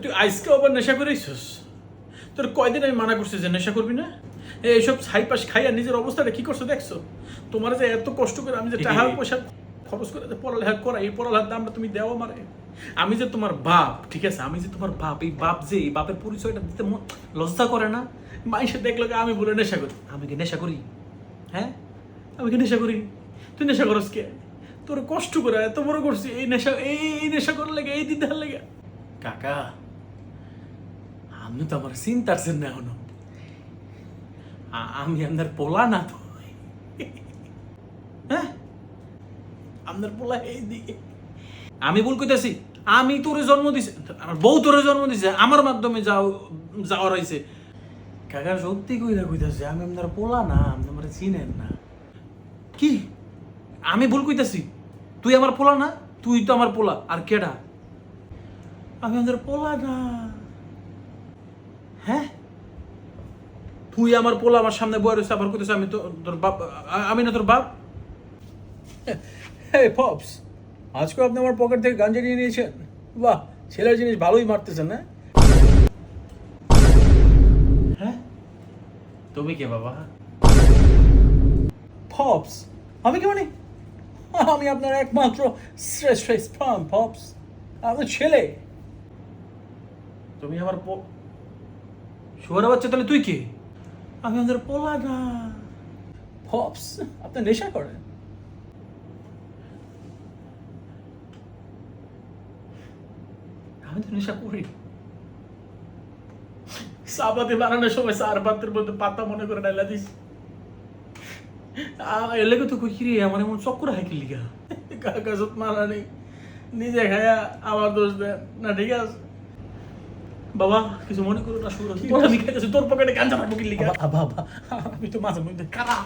তুই আজকে আবার নেশা করেছিস? তোর কয়দিন আমি মানা করছি যে নেশা করবি না? এইসব ছাইপাশ খাইয়া নিজের অবস্থাটা কি করছো দেখছো? তোমার যে এত কষ্ট করে আমি যে টাকা পয়সা খরচ করে পড়ালেখা করা, এই পড়ালেখার দামটা তুমি দেওয়া মারে। আমি যে তোমার বাপ, ঠিক আছে, আমি যে তোমার বাপ, এই বাপ যে এই বাপের পরিচয়টা দিতে লজ্জা করে না? মানুষে দেখলো আমি বলে নেশা করি। আমি কি নেশা করি? হ্যাঁ, আমি কি নেশা করি? তুই নেশা করস কে? তোর কষ্ট করে এত বড় করছি, এই নেশা এই নেশা করার লেগে, এই দিন দেওয়ার লেগে। কাকা, আমি তো আমার চিন্তার সেন না এখনো। আমি আপনার পোলা না তো। হ্যাঁ, আপনার পোলা এই দিকে। আমি ভুল কইতেছি? আমি তোরে জন্ম দিছি, আমার বউ তোরে জন্ম দিছে, আমার মাধ্যমে যাওয়ার হয়েছে। কাকা সত্যি কইরা কইতাছে আমি আপনার পোলা না, আপনি আমার চিনেন না। কি আমি ভুল কইতাছি? তুই আমার পোলা না? তুই তো আমার পোলা, আর কেডা? আমি আপনার পোলা না। হ্যাঁ, তুই আমার পোলা, আমার সামনে বয়ে রয়েছে, আবার কইতেছে আমি তো তোর বাপ। আমি না তোর বাপ? Hey Pops, আজকে আপনি আমার পকেট থেকে গাঞ্জা নিয়ে নিয়েছেন। বাহ, ছেলের জিনিস ভালোই মারতেছেন না? হ্যাঁ, তুমি কে বাবা? Pops, আমি কি মানে? আমি আপনার একমাত্র শ্রেষ্ঠ স্পাম Pops, আপনার ছেলে। তুমি আমার শুয়ারের বাচ্চা, তাহলে তুই কে? আমি আপনার পোলা না। Pops, আপনি নেশা করেন? আমি তো নেশা করি। সাবাতে বানানোর সময় সার পাত্রের মধ্যে পাতা মনে করে ডাইলা দিস। এর লেগে তো কই রে, আমার এমন চক্কর হয় কি লিগা? কাকা সত মারা নেই, নিজে খায়া আমার দোষ দেন না, ঠিক আছে বাবা? কিছু মনে করো না, শুরু আমি খাইতেছি, তোর পকেটে গাঞ্জা থাকবো কি লিগা? বাবা, আমি তো মাঝে মধ্যে খারাপ